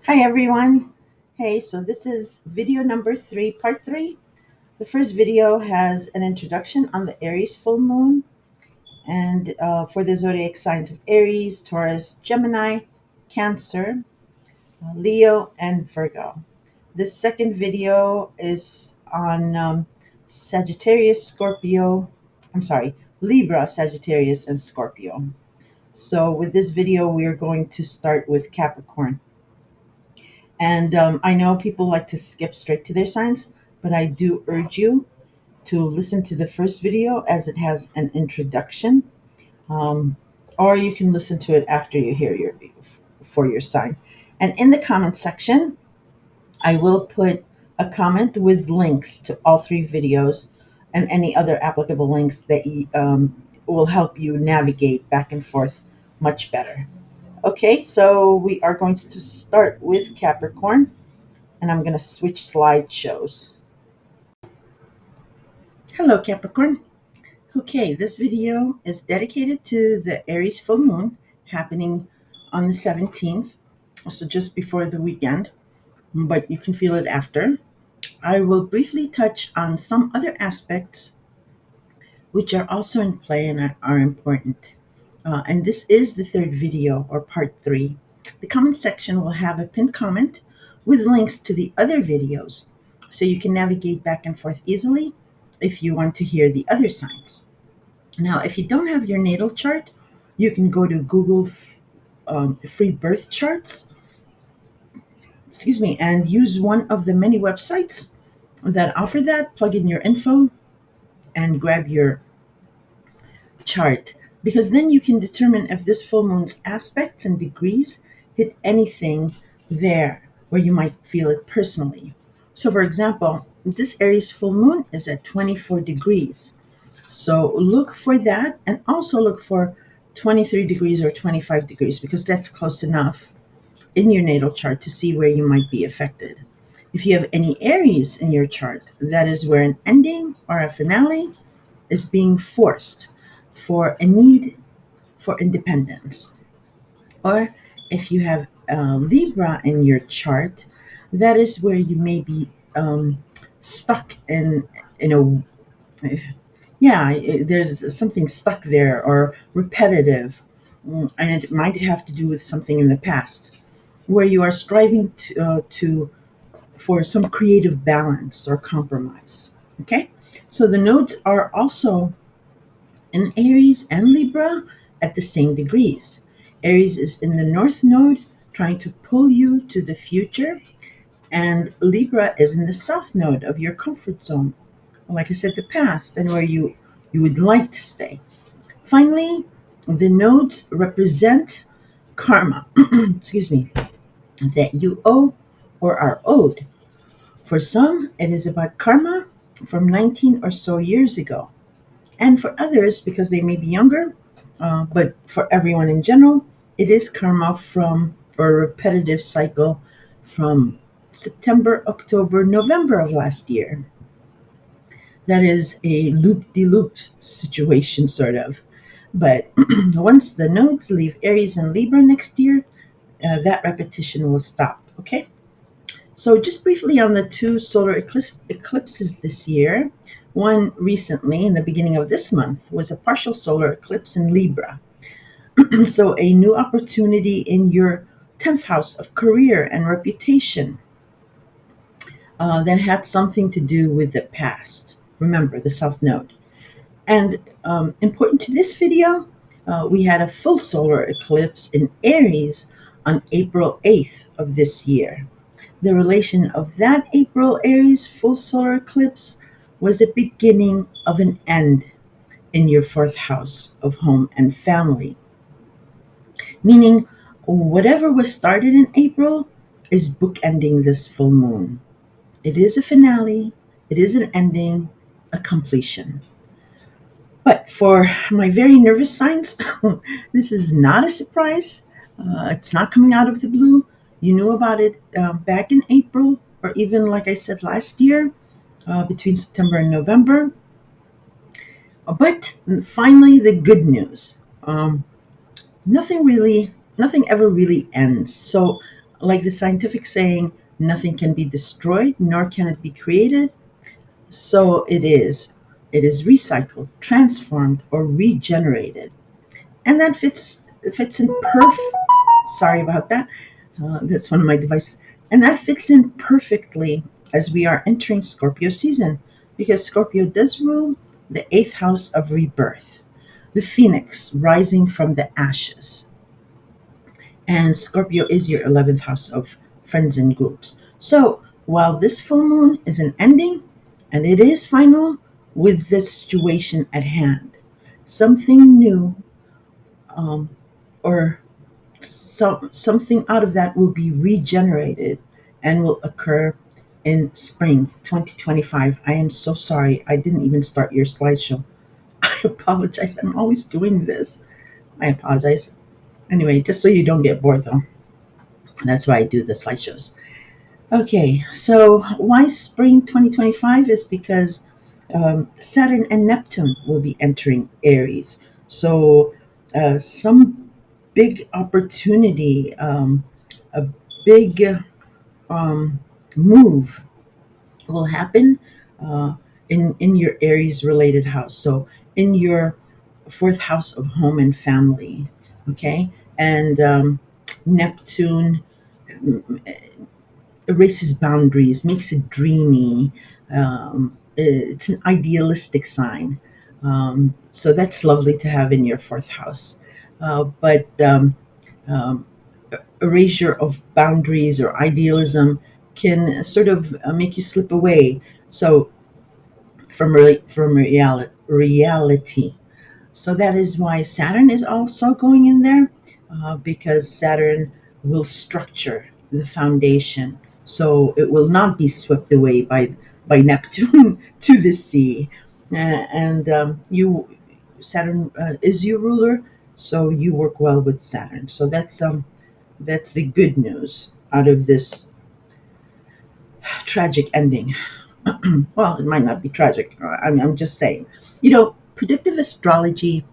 Hi everyone. Hey, so this is video number 3, part 3. The first video has an introduction on the Aries full moon and for the zodiac signs of Aries, Taurus, Gemini, Cancer, Leo, and Virgo. This second video is on Sagittarius, Scorpio, I'm sorry, Libra, Sagittarius, and Scorpio. So with this video, we are going to start with Capricorn. And I know people like to skip straight to their signs, but I do urge you to listen to the first video as it has an introduction, um, or you can listen to it after you hear your for your sign. And in the comment section, I will put a comment with links to all three videos and any other applicable links that will help you navigate back and forth much better. Okay, so we are going to start with Capricorn and I'm going to switch slideshows. Hello, Capricorn. Okay, this video is dedicated to the Aries full moon happening on the 17th, so just before the weekend, but you can feel it after. I will briefly touch on some other aspects which are also in play and are important. And this is the third video or part 3. The comment section will have a pinned comment with links to the other videos so you can navigate back and forth easily if you want to hear the other signs. Now, if you don't have your natal chart, you can go to Google free birth charts, and use one of the many websites that offer that. Plug in your info and grab your chart, because then you can determine if this full moon's aspects and degrees hit anything there where you might feel it personally. So, for example, this Aries full moon is at 24 degrees. So, look for that and also look for 23 degrees or 25 degrees because that's close enough in your natal chart to see where you might be affected. If you have any Aries in your chart, that is where an ending or a finale is being forced for a need for independence. Or if you have Libra in your chart, that is where you may be stuck in a there's something stuck there or repetitive, and it might have to do with something in the past where you are striving to for some creative balance or compromise. Okay, so the nodes are also in Aries and Libra at the same degrees. Aries is in the North Node, trying to pull you to the future, and Libra is in the South Node of your comfort zone, like I said, the past, and where you would like to stay. Finally, the nodes represent karma, excuse me, that you owe or are owed. For some, it is about karma from 19 or so years ago. And for others, because they may be younger, but for everyone in general, it is karma from or a repetitive cycle from September, October, November of last year. That is a loop de loop situation, sort of. But once the nodes leave Aries and Libra next year, that repetition will stop. Okay? So, just briefly on the two solar eclipses this year. One recently, in the beginning of this month, was a partial solar eclipse in Libra. So, a new opportunity in your 10th house of career and reputation that had something to do with the past. Remember, the South Node. And important to this video, we had a full solar eclipse in Aries on April 8th of this year. The relation of that April Aries full solar eclipse was a beginning of an end in your fourth house of home and family, meaning whatever was started in April is bookending this full moon. It is a finale, it is an ending, a completion. But for my very nervous signs, this is not a surprise. It's not coming out of the blue. You knew about it back in April, or even, like I said, last year, between September and November. But finally, the good news. Nothing ever really ends. So Like the scientific saying, nothing can be destroyed, nor can it be created. So it is. It is recycled, transformed, or regenerated, and that fits in Sorry about that. That's one of my devices, and that fits in perfectly as we are entering Scorpio season, because Scorpio does rule the eighth house of rebirth, the phoenix rising from the ashes, and Scorpio is your 11th house of friends and groups. So while this full moon is an ending, and it is final with this situation at hand, something new, um, or something out of that will be regenerated and will occur in spring 2025. I am so sorry. I didn't even start your slideshow. I apologize. I'm always doing this. I apologize. Anyway, just so you don't get bored though. That's why I do the slideshows. Okay, so why spring 2025 is because Saturn and Neptune will be entering Aries. So some big opportunity, a big um, move will happen uh, in your Aries related house. So in your fourth house of home and family. Okay, and Neptune erases boundaries, makes it dreamy. It's an idealistic sign. So that's lovely to have in your fourth house. But um, erasure of boundaries or idealism can sort of make you slip away. So from reality. So that is why Saturn is also going in there, because Saturn will structure the foundation. So it will not be swept away by Neptune to the sea. And Saturn is your ruler, so you work well with Saturn. So that's the good news out of this tragic ending. Well, it might not be tragic. I'm just saying. Predictive astrology,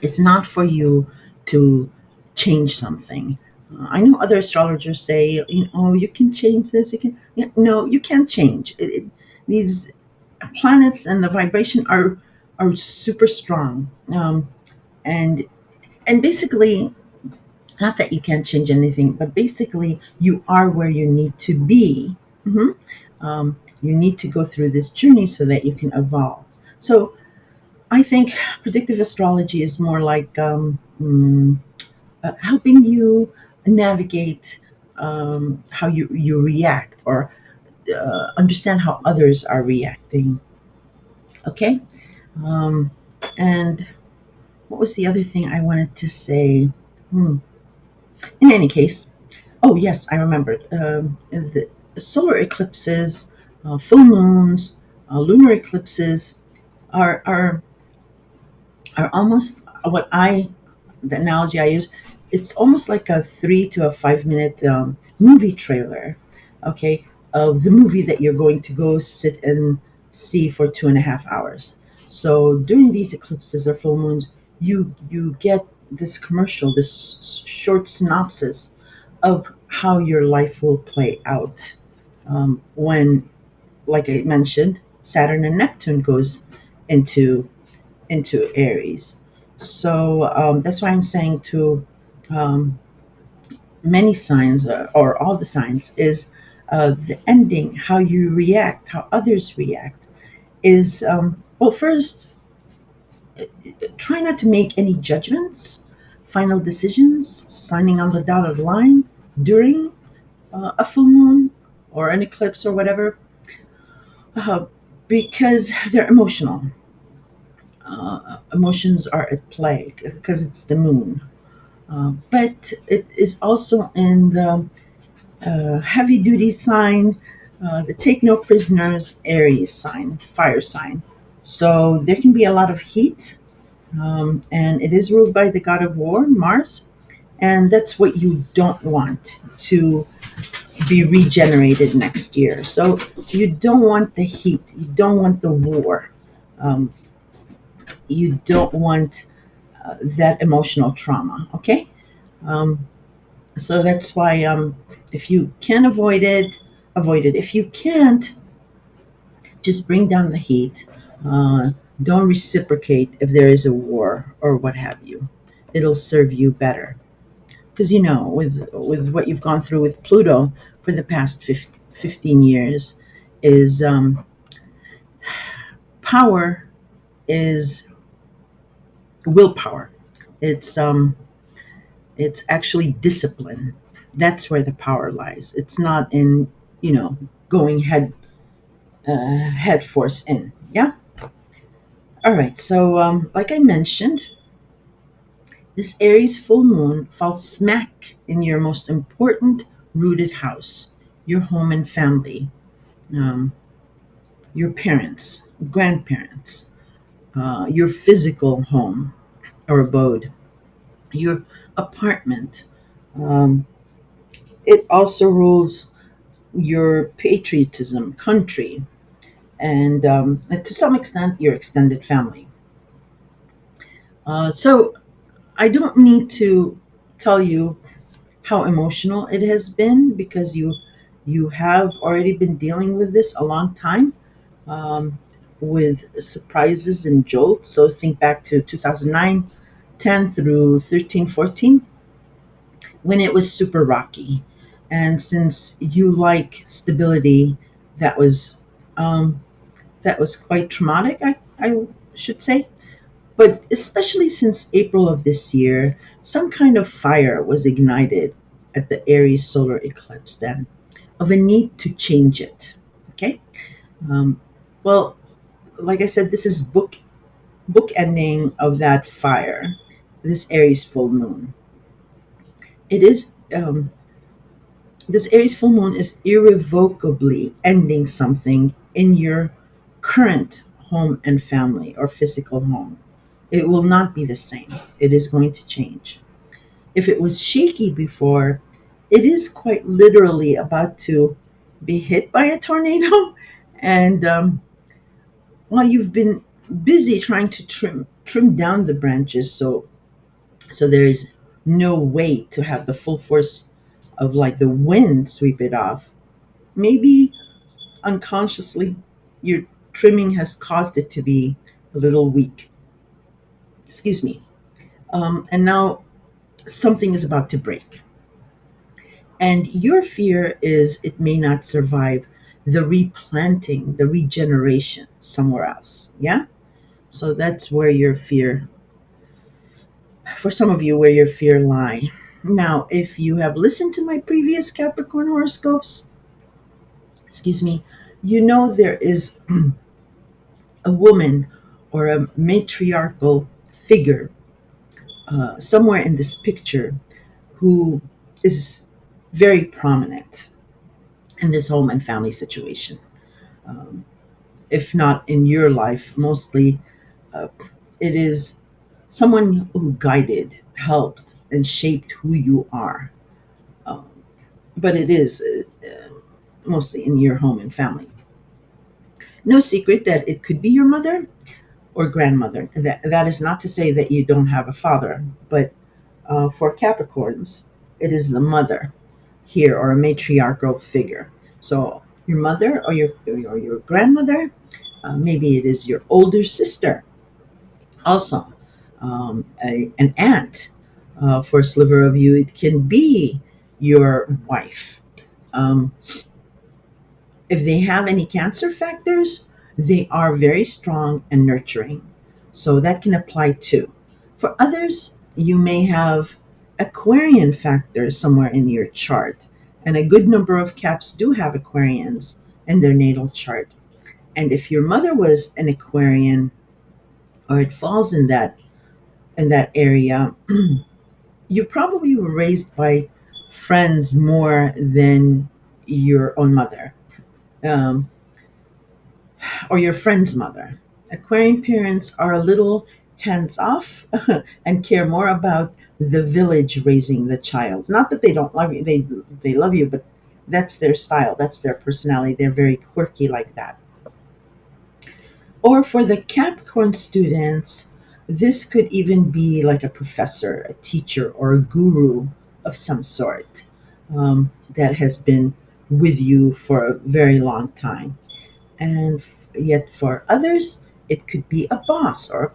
it's not for you to change something. I know other astrologers say, you can change this. You can. Yeah, no, you can't change. These planets and the vibration are super strong, and and basically, not that you can't change anything, but basically, you are where you need to be. Mhm. You need to go through this journey so that you can evolve. So I think predictive astrology is more like helping you navigate how you react, or understand how others are reacting. Okay? Um, and what was the other thing I wanted to say? Hmm. In any case, oh, yes, I remembered. The solar eclipses, full moons, lunar eclipses are, are, are almost the analogy I use, it's almost like a 3 to 5 minute movie trailer, okay, of the movie that you're going to go sit and see for 2.5 hours. So during these eclipses or full moons, you get this commercial, this short synopsis of how your life will play out when, like I mentioned, Saturn and Neptune goes into Aries. So that's why I'm saying to um, many signs, or all the signs, is the ending, how you react, how others react, is well, first, try not to make any judgments, final decisions, signing on the dotted line during a full moon or an eclipse or whatever, uh, because they're emotional. Emotions are at play because it's the moon. But it is also in the heavy duty sign, the take no prisoners Aries sign, fire sign. So there can be a lot of heat, and it is ruled by the god of war, Mars, and that's what you don't want to be regenerated next year. So you don't want the heat, you don't want the war, um, you don't want that emotional trauma, okay? Um, So that's why, if you can avoid it, avoid it. If you can't, just bring down the heat. Uh, don't reciprocate if there is a war or what have you. It'll serve you better. Because with what you've gone through with Pluto for the past 15 years, is power is willpower. It's it's actually discipline. That's where the power lies. It's not in you know going head force in. Yeah. All right. So, like I mentioned, this Aries full moon falls smack in your most important rooted house, your home and family, um, your parents, grandparents, your physical home or abode, your apartment. Um, it also rules your patriotism, country, and to some extent, your extended family. So I don't need to tell you how emotional it has been because you have already been dealing with this a long time, um, with surprises and jolts. So think back to 2009, 10 through 13, 14, when it was super rocky. And since you like stability, that was um, that was quite traumatic, I should say. But especially since April of this year, some kind of fire was ignited at the Aries solar eclipse then, of a need to change it. Okay? Um, well, like I said, this is book ending of that fire, this Aries full moon. It is this Aries full moon is irrevocably ending something in your current home and family or physical home. It will not be the same. It is going to change. If it was shaky before, it is quite literally about to be hit by a tornado. And while you've been busy trying to trim down the branches, so there is no way to have the full force of like the wind sweep it off. Maybe unconsciously, your trimming has caused it to be a little weak. Excuse me. And now something is about to break. And your fear is it may not survive the replanting, the regeneration somewhere else. Yeah? So that's where your fear, for some of you, where your fear lie. Now, if you have listened to my previous Capricorn horoscopes, excuse me, you know there is a woman or a matriarchal figure somewhere in this picture who is very prominent in this home and family situation. Um, if not in your life, mostly uh, it is someone who guided, helped, and shaped who you are. Um, but it is mostly in your home and family. No secret that it could be your mother or grandmother. That is not to say that you don't have a father, but for Capricorns, it is the mother here or a matriarchal figure. So your mother or your grandmother, maybe it is your older sister, also an aunt. For a sliver of you, it can be your wife. Um, if they have any cancer factors, they are very strong and nurturing. So that can apply too. For others, you may have Aquarian factors somewhere in your chart. And a good number of Caps do have Aquarians in their natal chart. And if your mother was an Aquarian or it falls in that area, you probably were raised by friends more than your own mother. Um, or your friend's mother. Aquarian parents are a little hands off and care more about the village raising the child. Not that they don't love you, they love you, but that's their style, that's their personality. They're very quirky like that. Or for the Capricorn students, this could even be like a professor, a teacher, or a guru of some sort that has been with you for a very long time. And yet, for others, it could be a boss or a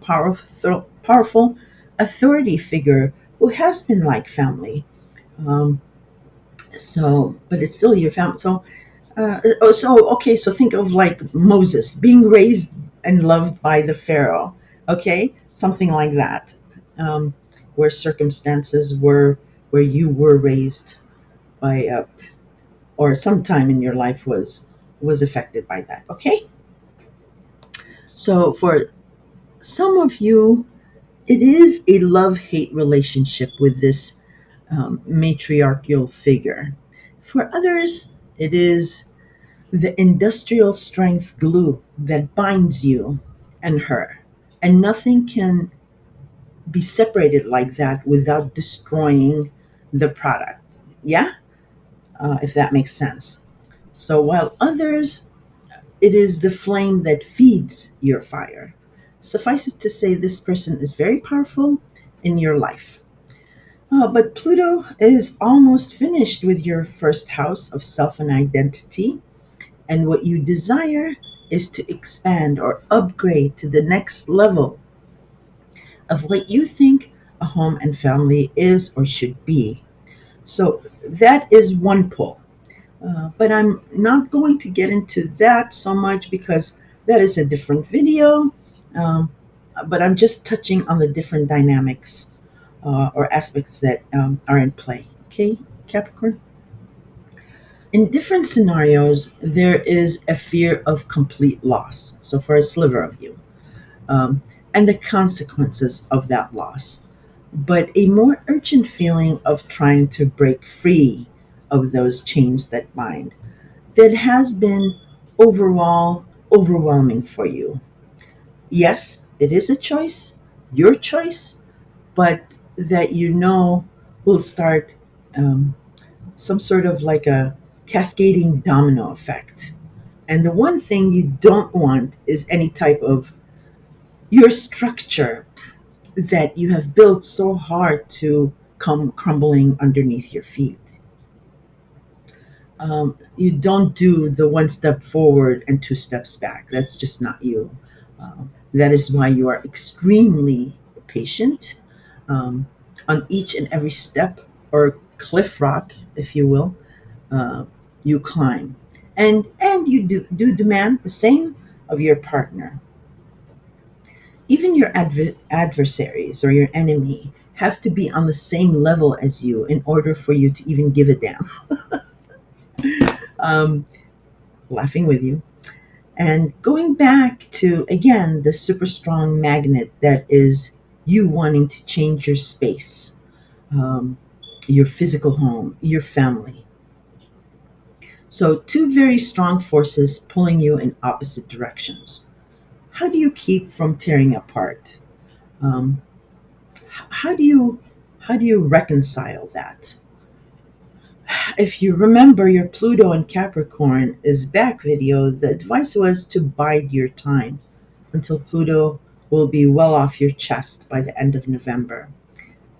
powerful authority figure who has been like family. Um, but it's still your family. So think of like Moses being raised and loved by the Pharaoh. Okay, something like that, um, where circumstances were where you were raised by, or sometime in your life was affected by that. Okay, so for some of you, it is a love-hate relationship with this matriarchal figure. For others, it is the industrial strength glue that binds you and her. And nothing can be separated like that without destroying the product. Yeah? If that makes sense. So while others, it is the flame that feeds your fire. Suffice it to say, this person is very powerful in your life. But Pluto is almost finished with your first house of self and identity. And what you desire is to expand or upgrade to the next level of what you think a home and family is or should be. So that is one pull. But I'm not going to get into that so much because that is a different video. Um, but I'm just touching on the different dynamics or aspects that are in play. Okay, Capricorn? In different scenarios, there is a fear of complete loss. So, for a sliver of you, um, and the consequences of that loss, but a more urgent feeling of trying to break free of those chains that bind, that has been overall overwhelming for you. Yes, it is a choice, your choice, but that will start some sort of like a cascading domino effect. And the one thing you don't want is any type of your structure that you have built so hard to come crumbling underneath your feet. You don't do the one step forward and two steps back. That's just not you. That is why you are extremely patient um, on each and every step or cliff rock, if you will, uh, you climb. And you do demand the same of your partner. Even your adversaries or your enemy have to be on the same level as you in order for you to even give a damn. Um, Laughing with you. And going back to, again, the super strong magnet that is you wanting to change your space, um, your physical home, your family. So, two very strong forces pulling you in opposite directions. How do you keep from tearing apart? Um, how do you reconcile that? If you remember your Pluto and Capricorn is back video, the advice was to bide your time until Pluto will be well off your chest by the end of November,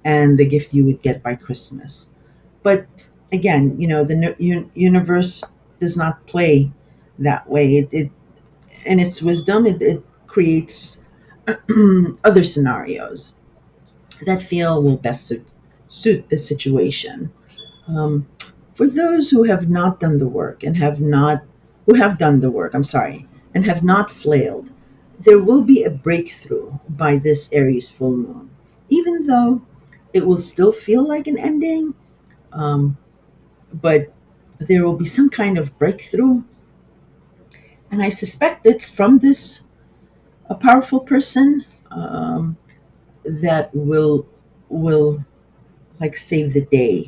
and the gift you would get by Christmas. But again, the universe does not play that way. It in its wisdom, it creates other scenarios that feel will best suit the situation. Um, for those who have not done the work and have not, who have done the work, I'm sorry, and have not flailed, there will be a breakthrough by this Aries full moon. Even though it will still feel like an ending, um, but there will be some kind of breakthrough. And I suspect it's from this a powerful person that will like save the day.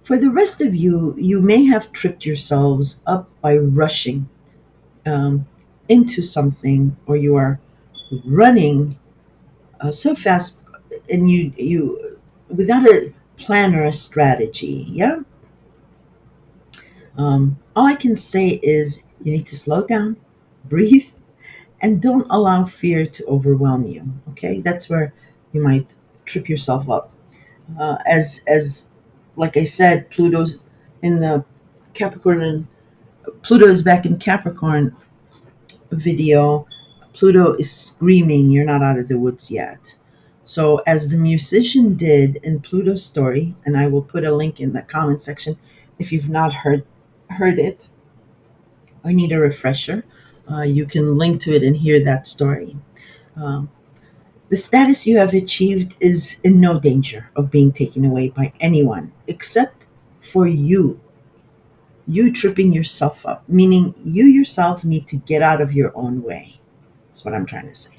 For the rest of you, you may have tripped yourselves up by rushing um, into something, or you are running so fast, and you without a plan or a strategy. Yeah. All I can say is you need to slow down, breathe, and don't allow fear to overwhelm you. Okay, that's where you might trip yourself up. As Like I said, Pluto's in the Capricorn, and Pluto is back in Capricorn video. Pluto is screaming, "You're not out of the woods yet." So, as the musician did in Pluto's story, and I will put a link in the comment section if you've not heard it or need a refresher, you can link to it and hear that story. Um, the status you have achieved is in no danger of being taken away by anyone except for you. You tripping yourself up, meaning you yourself need to get out of your own way. That's what I'm trying to say.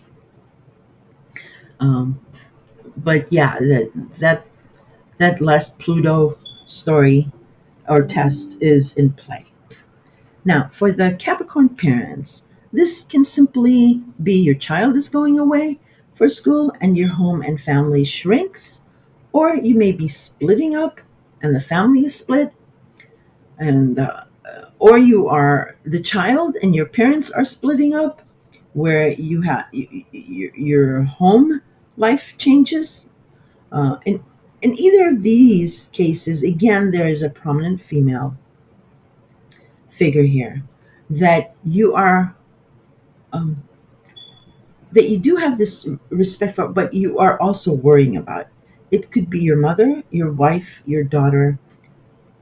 Um, but yeah, that last Pluto story or test is in play. Now, for the Capricorn parents, this can simply be your child is going away for school and your home and family shrinks, or you may be splitting up and the family is split, and or you are the child and your parents are splitting up, where you have your home life changes. In either of these cases, again, there is a prominent female figure here that you are um, that you do have this respect for, but you are also worrying about. It could be your mother, your wife, your daughter,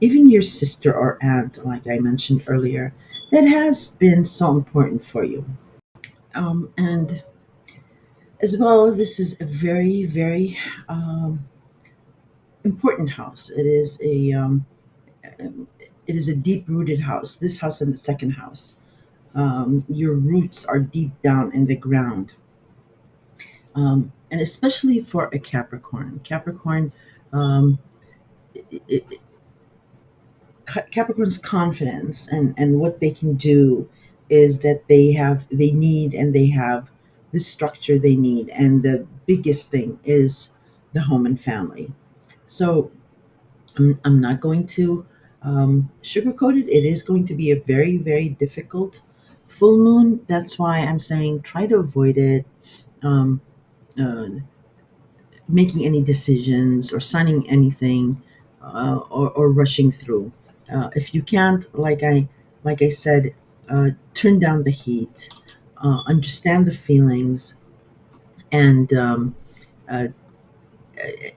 even your sister or aunt, like I mentioned earlier, that has been so important for you. And as well, this is a very, very important house. It is a deep rooted house. This house and the second house. Your roots are deep down in the ground. And especially for a Capricorn. Um, it, Capricorn's confidence and what they can do is that they need and they have the structure they need, and the biggest thing is the home and family. So I'm not going to sugarcoat it. It is going to be a very, very difficult full moon. That's why I'm saying try to avoid it. Um, uh, Making any decisions or signing anything, or rushing through. If you can't, like I said, turn down the heat, understand the feelings, and uh,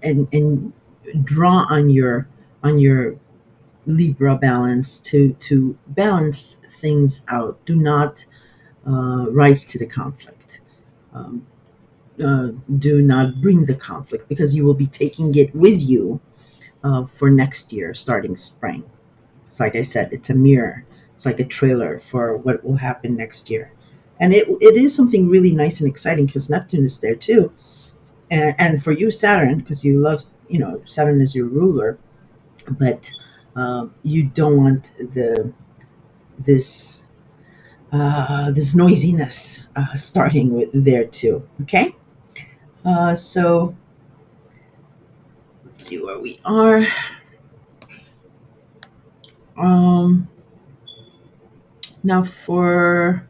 and draw on your Libra balance to balance things out. Do not rise to the conflict. Um, do not bring the conflict, because you will be taking it with you for next year, starting spring. It's like I said, it's a mirror. It's like a trailer for what will happen next year. And it is something really nice and exciting because Neptune is there too. And for you, Saturn, because you love, Saturn is your ruler, but you don't want this this noisiness starting with there too. Okay, so let's see where we are. Um, Now for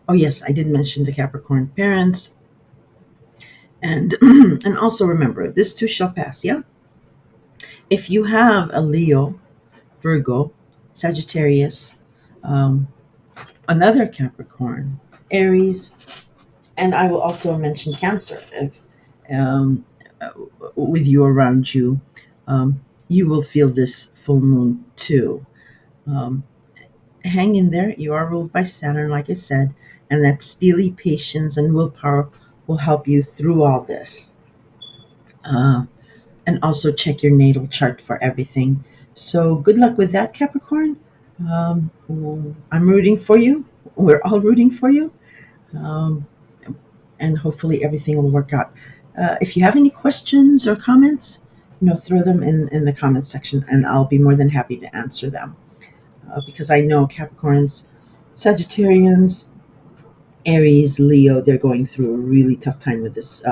oh yes, I did mention the Capricorn parents, and and also remember this too shall pass. Yeah, if you have a Leo, Virgo, Sagittarius, um, another Capricorn, Aries, and I will also mention Cancer. If um, uh, with you around you, you will feel this full moon too. Um, Hang in there. You are ruled by Saturn, like I said, and that steely patience and willpower will help you through all this. Uh, and also check your natal chart for everything. So good luck with that, Capricorn. Um, I'm rooting for you. We're all rooting for you. Um, and hopefully everything will work out. If you have any questions or comments, throw them in the comments section, and I'll be more than happy to answer them. Because I know Capricorns, Sagittarians, Aries, Leo, they're going through a really tough time with this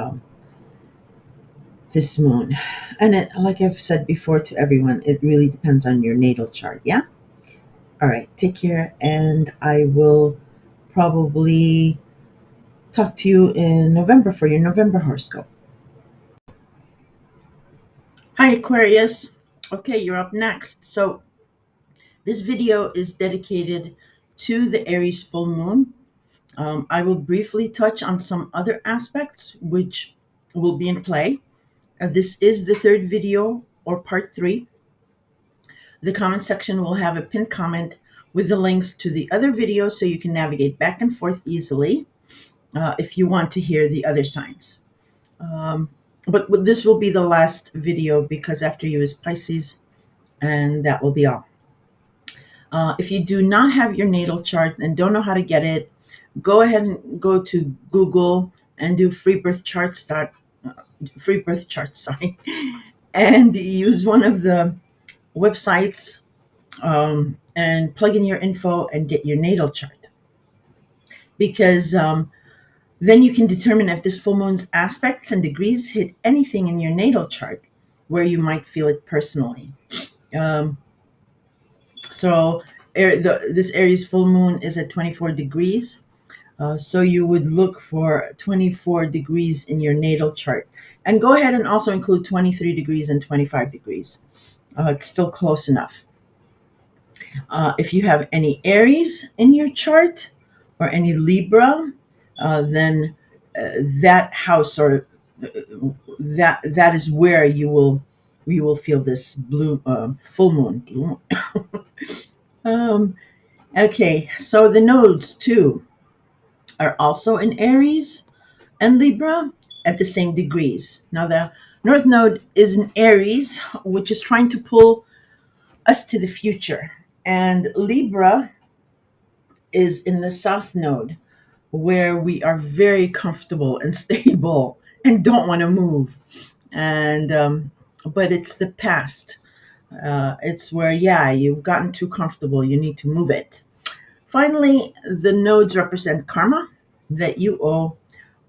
moon. And like I've said before to everyone, it really depends on your natal chart. Yeah. All right. Take care, and I will probably talk to you in November for your November horoscope. Hi, Aquarius. Okay, you're up next. So this video is dedicated to the Aries full moon. I will briefly touch on some other aspects which will be in play. This is the third video or part three. The comment section will have a pinned comment with the links to the other videos so you can navigate back and forth easily if you want to hear the other signs. Um, but this will be the last video because after you is Pisces, and that will be all. If you do not have your natal chart and don't know how to get it, go ahead and go to Google and do free birth charts, sorry, and use one of the websites and plug in your info and get your natal chart. Because then you can determine if this full moon's aspects and degrees hit anything in your natal chart where you might feel it personally. Um, so this Aries full moon is at 24 degrees. So you would look for 24 degrees in your natal chart. And go ahead and also include 23 degrees and 25 degrees. It's still close enough. If you have any Aries in your chart or any Libra, then that house or that is where you will feel this full moon. Blue moon. Okay, so the nodes too are also in Aries and Libra at the same degrees. Now the North Node is in Aries, which is trying to pull us to the future, and Libra is in the South Node, where we are very comfortable and stable and don't want to move. And but it's the past. It's where, yeah, you've gotten too comfortable. You need to move it. Finally, the nodes represent karma that you owe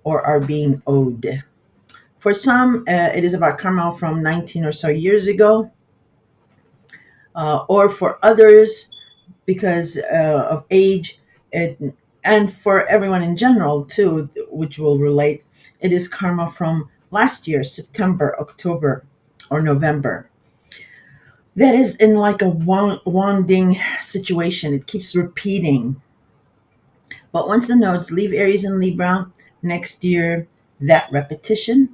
or are being owed. For some, it is about karma from 19 or so years ago, or for others, because of age, it, and for everyone in general too, which will relate, it is karma from last year, September, October, or November. That is in like a wanding situation. It keeps repeating. But once the nodes leave Aries and Libra next year, that repetition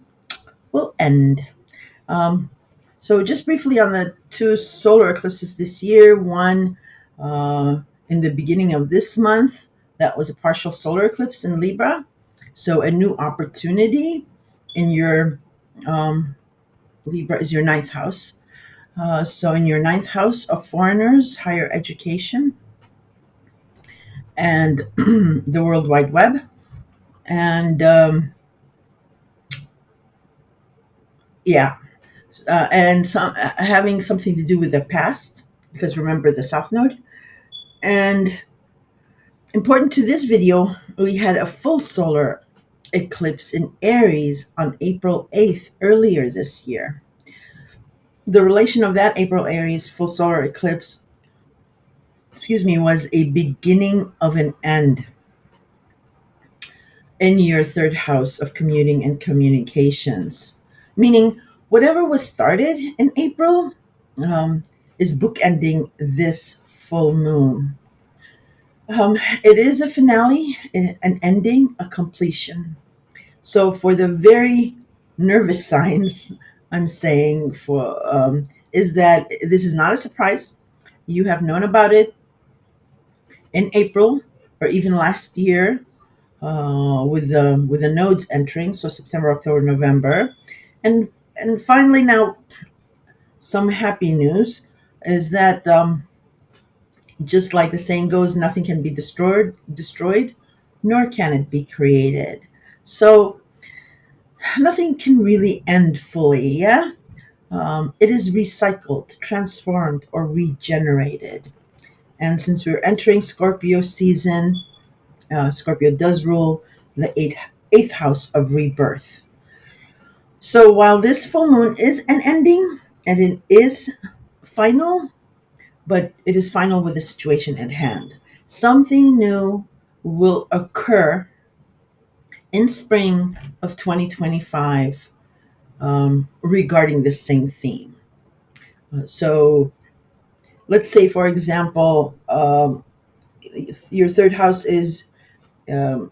will end. Um, so, just briefly on the two solar eclipses this year, one in the beginning of this month, that was a partial solar eclipse in Libra. So, a new opportunity in your Libra is your ninth house. So, in your ninth house of foreigners, higher education, and the World Wide Web, and yeah, and some having something to do with the past, because remember the South Node. And important to this video, we had a full solar eclipse in Aries on April 8th earlier this year. The relation of that April Aries full solar eclipse, was a beginning of an end in your third house of commuting and communications. Meaning, whatever was started in April is bookending this full moon. It is a finale, an ending, a completion. So, for the very nervous signs, I'm saying is that this is not a surprise. You have known about it in April or even last year with the nodes entering, so September, October, November, and finally now some happy news is that just like the saying goes, nothing can be destroyed, nor can it be created. So nothing can really end fully. Yeah, it is recycled, transformed, or regenerated. And since we're entering Scorpio season, Scorpio does rule the eighth house of rebirth. So while this full moon is an ending and it is final, but it is final with the situation at hand, something new will occur in spring of 2025 regarding the same theme. So let's say, for example, your third house is um,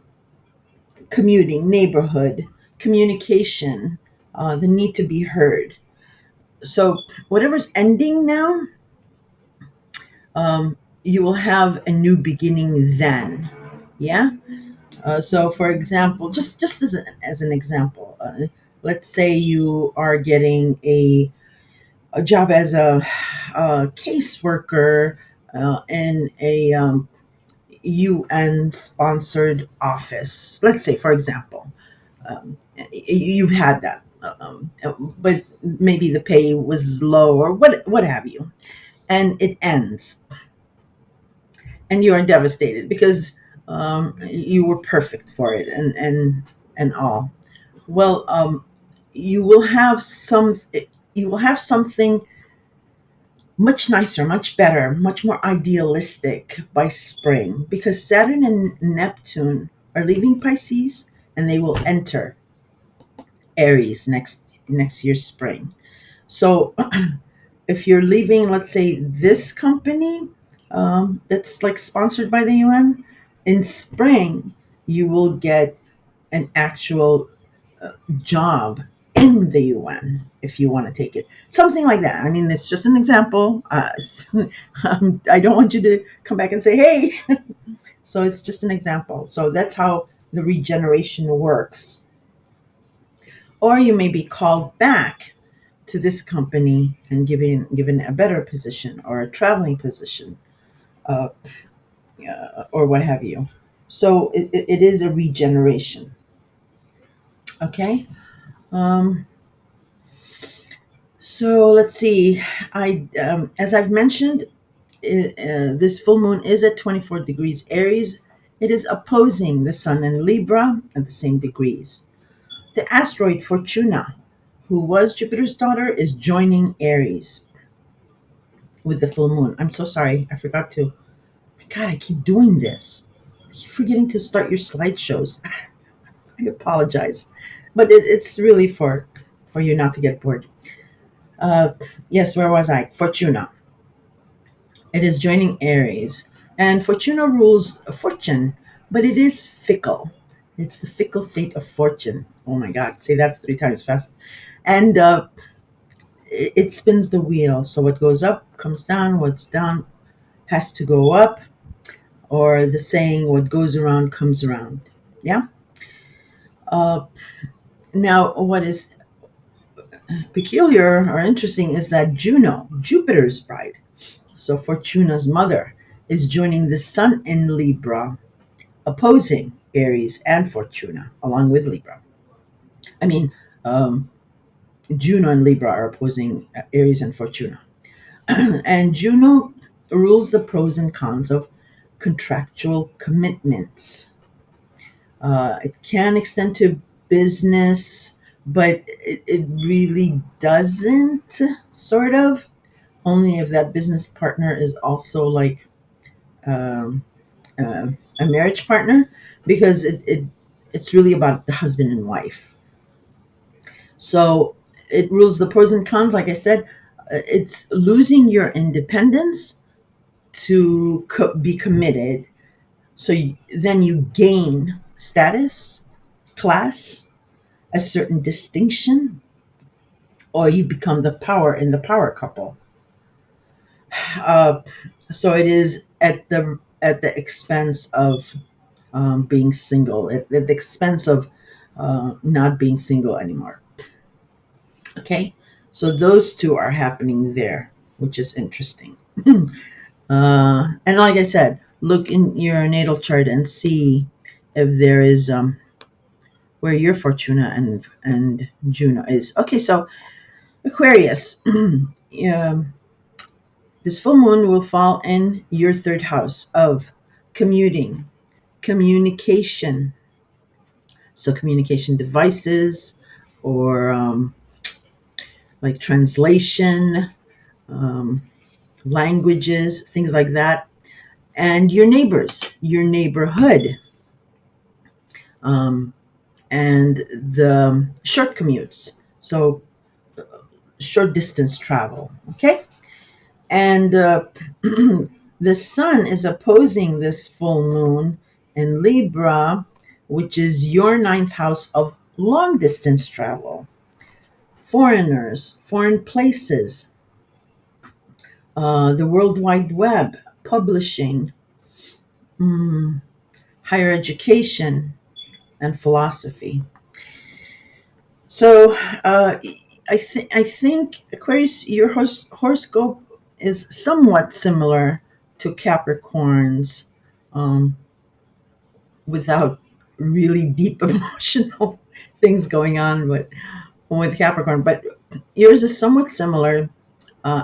commuting, neighborhood, communication, the need to be heard. So whatever's ending now, you will have a new beginning then. Yeah. So, for example, just as an example, let's say you are getting a job as a caseworker in a UN sponsored office. Let's say, for example, you've had that, but maybe the pay was low or what have you, and it ends, and you are devastated because you were perfect for it, and all. Well, you will have some. You will have something much nicer, much better, much more idealistic by spring because Saturn and Neptune are leaving Pisces and they will enter Aries next year's spring. So if you're leaving, let's say, this company that's like sponsored by the UN, in spring you will get an actual job in the UN if you want to take it. Something like that. I mean, it's just an example. I don't want you to come back and say, hey. So it's just an example. So that's how the regeneration works. Or you may be called back to this company and given a better position or a traveling position, uh, or what have you. So it is a regeneration. Okay. Um, So let's see. As I've mentioned, this full moon is at 24 degrees Aries. It is opposing the Sun in Libra at the same degrees. The asteroid Fortuna, who was Jupiter's daughter, is joining Aries with the full moon. I'm so sorry, I forgot to. God, I keep doing this. I keep forgetting to start your slideshows. I apologize, but it's really for you not to get bored. Uh, yes, where was I? Fortuna. It is joining Aries. And Fortuna rules fortune, but it is fickle. It's the fickle fate of fortune. Oh my God, say that 3 times fast. And it spins the wheel. So what goes up comes down, what's down has to go up, or the saying, what goes around comes around. Yeah? Uh, Now, what is peculiar or interesting is that Juno, Jupiter's bride, so Fortuna's mother, is joining the Sun in Libra, opposing Aries and Fortuna, along with Libra. I mean, um, Juno and Libra are opposing Aries and Fortuna. And Juno rules the pros and cons of contractual commitments. It can extend to business, but it really doesn't, sort of. Only if that business partner is also like um, uh, a marriage partner, because it's really about the husband and wife. So it rules the pros and cons. Like I said, it's losing your independence to be committed. So then you gain status, class, a certain distinction, or you become the power in the power couple. Uh, so it is at the expense of being single, at the expense of not being single anymore. Okay, so those two are happening there, which is interesting. And like I said, look in your natal chart and see if there is where your Fortuna and Juno is. Okay, so Aquarius, this full moon will fall in your third house of commuting, communication. So communication devices, or like translation, um, languages, things like that, and your neighbors, your neighborhood, um, and the short commutes. So short distance travel. Okay. And the sun is opposing this full moon in Libra, which is your ninth house of long distance travel, foreigners, foreign places, the World Wide Web, publishing, mm, higher education, and philosophy. So I think Aquarius, your horoscope is somewhat similar to Capricorn's, um, without really deep emotional things going on with Capricorn. But yours is somewhat similar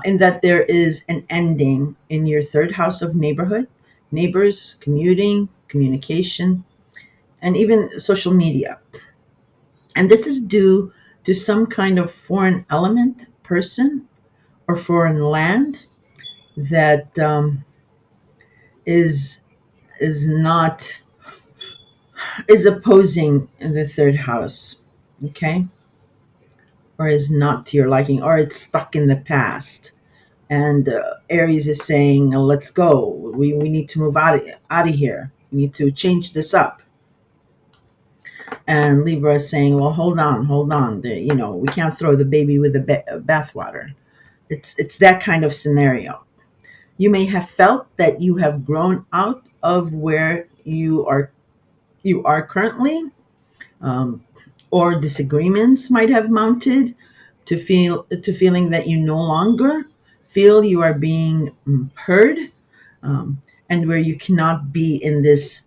in that there is an ending in your third house of neighborhood, neighbors, commuting, communication, and even social media. And this is due to some kind of foreign element, person, or foreign land that is is not is opposing the third house, okay, or is not to your liking, or it's stuck in the past. And Aries is saying, "Let's go. We need to move out of here. We need to change this up." And Libra is saying, "Well, hold on, hold on. We can't throw the baby with the bathwater." It's that kind of scenario. You may have felt that you have grown out of where you are currently, um, or disagreements might have mounted to feeling that you no longer feel you are being heard, um, and where you cannot be in this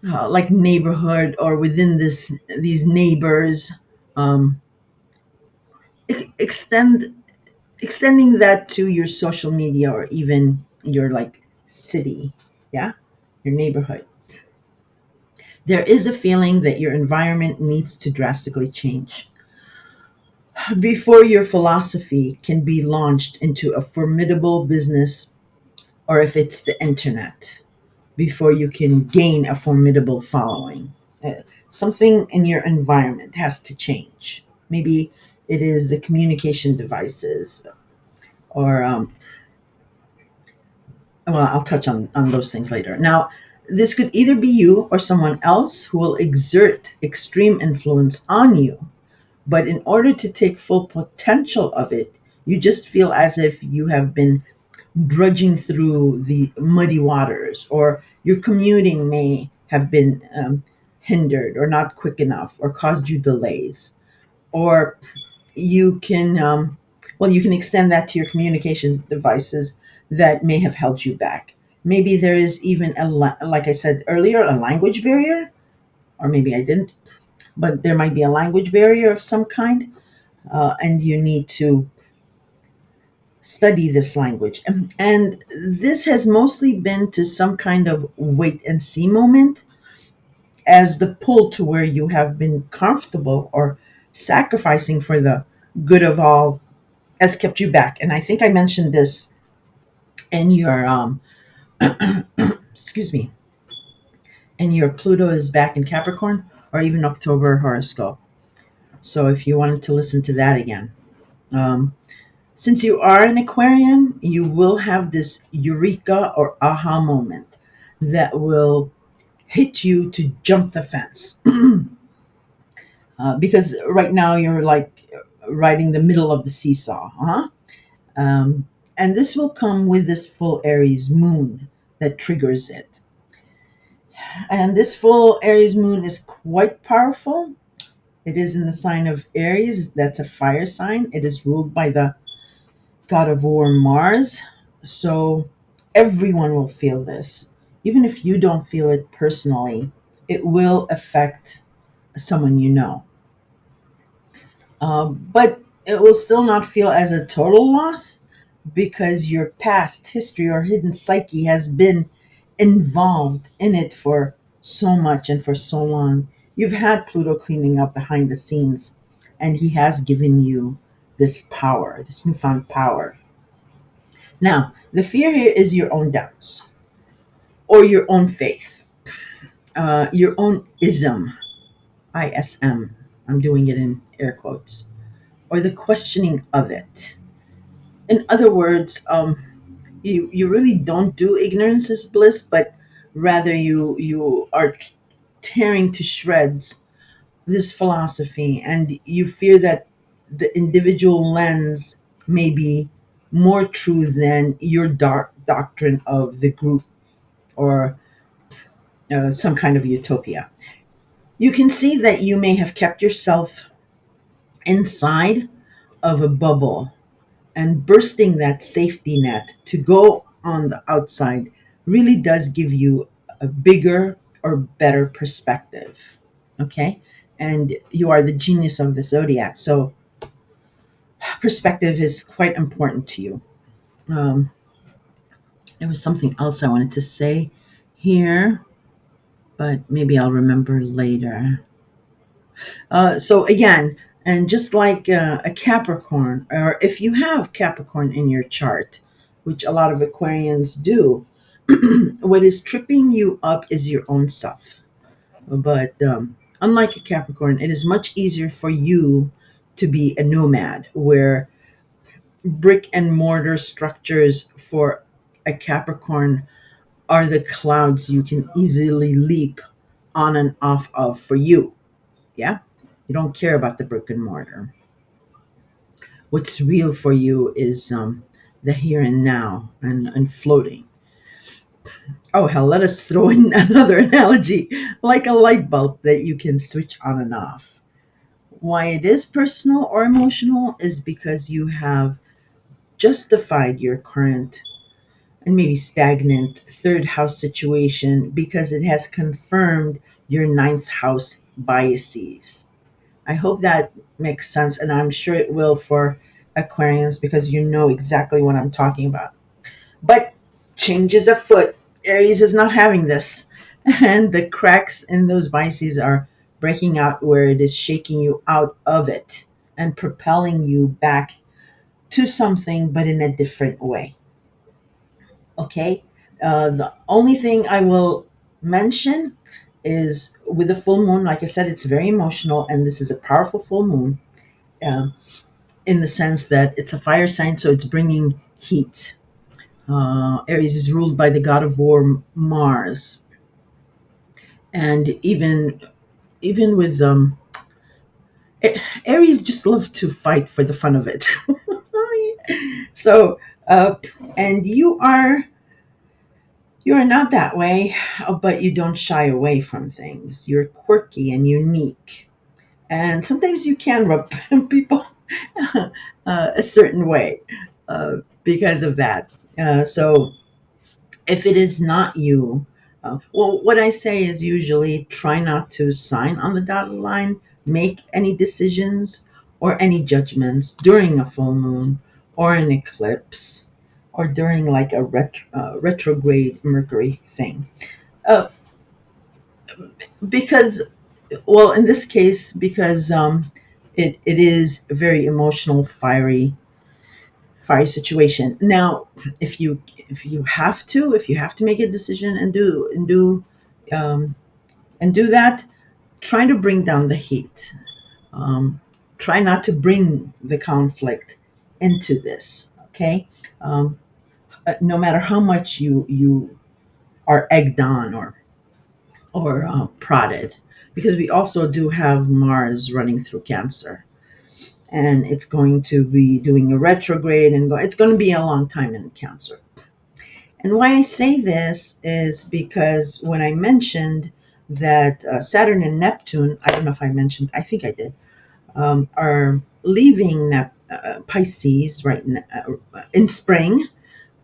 like neighborhood or within these neighbors, um, extend extending that to your social media or even your like city, yeah, your neighborhood. There is a feeling that your environment needs to drastically change before your philosophy can be launched into a formidable business, or if it's the internet, before you can gain a formidable following. Something in your environment has to change. Maybe it is the communication devices, or well, I'll touch on those things later. Now, this could either be you or someone else who will exert extreme influence on you. But in order to take full potential of it, you just feel as if you have been drudging through the muddy waters, or your commuting may have been hindered or not quick enough or caused you delays. Or you can, you can extend that to your communication devices that may have held you back. Maybe there is even like I said earlier, a language barrier, or maybe I didn't, but there might be a language barrier of some kind, and you need to study this language. And this has mostly been to some kind of wait and see moment, as the pull to where you have been comfortable or sacrificing for the good of all has kept you back. And I think I mentioned this in your excuse me, and your Pluto is back in Capricorn, or even October horoscope. So if you wanted to listen to that again, um, since you are an Aquarian, you will have this eureka or aha moment that will hit you to jump the fence. Because right now you're like riding the middle of the seesaw. And this will come with this full Aries moon that triggers it. And this full Aries moon is quite powerful. It is in the sign of Aries, that's a fire sign. It is ruled by the god of war Mars. So everyone will feel this. Even if you don't feel it personally, it will affect someone you know. But it will still not feel as a total loss, because your past history or hidden psyche has been involved in it for so much and for so long. You've had Pluto cleaning up behind the scenes, and he has given you this power, this newfound power. Now, the fear here is your own doubts or your own faith, your own ism, ISM. I'm doing it in air quotes, or the questioning of it. In other words, you really don't do ignorance is bliss, but rather you are tearing to shreds this philosophy, and you fear that the individual lens may be more true than your dark doctrine of the group, or some kind of utopia. You can see that you may have kept yourself inside of a bubble, and bursting that safety net to go on the outside really does give you a bigger or better perspective. Okay? And you are the genius of the zodiac. So perspective is quite important to you. Um, there was something else I wanted to say here, but maybe I'll remember later. So again, and just like a Capricorn, or if you have Capricorn in your chart, which a lot of Aquarians do, what is tripping you up is your own self. But unlike a Capricorn, it is much easier for you to be a nomad, where brick and mortar structures for a Capricorn are the clouds you can easily leap on and off of for you. Yeah? You don't care about the brick and mortar. What's real for you is the here and now, and floating. Oh, hell, let us throw in another analogy, like a light bulb that you can switch on and off. Why it is personal or emotional is because you have justified your current and maybe stagnant third house situation because it has confirmed your ninth house biases. I hope that makes sense, and I'm sure it will for Aquarians, because you know exactly what I'm talking about. But change is afoot. Aries is not having this, and the cracks in those biases are breaking out, where it is shaking you out of it and propelling you back to something, but in a different way. Okay? The only thing I will mention is with the full moon, like I said, it's very emotional, and this is a powerful full moon, um, in the sense that it's a fire sign, so it's bringing heat. Aries is ruled by the god of war, Mars, and even with Aries just love to fight for the fun of it. So, and you are not that way, but you don't shy away from things. You're quirky and unique, and sometimes you can rub people a certain way because of that. So if it is not you, well, what I say is usually try not to sign on the dotted line, make any decisions or any judgments during a full moon or an eclipse, or during like a retrograde Mercury thing. Uh, because, well, in this case, because it is a very emotional, fiery situation. Now, if you have to make a decision and um, do that, try to bring down the heat. Um, Try not to bring the conflict into this. Okay, um, no matter how much you are egged on or prodded, because we also do have Mars running through Cancer, and it's going to be doing a retrograde, and it's going to be a long time in Cancer. And why I say this is because when I mentioned that Saturn and Neptune, I don't know if I mentioned, I think I did, are leaving Pisces in spring.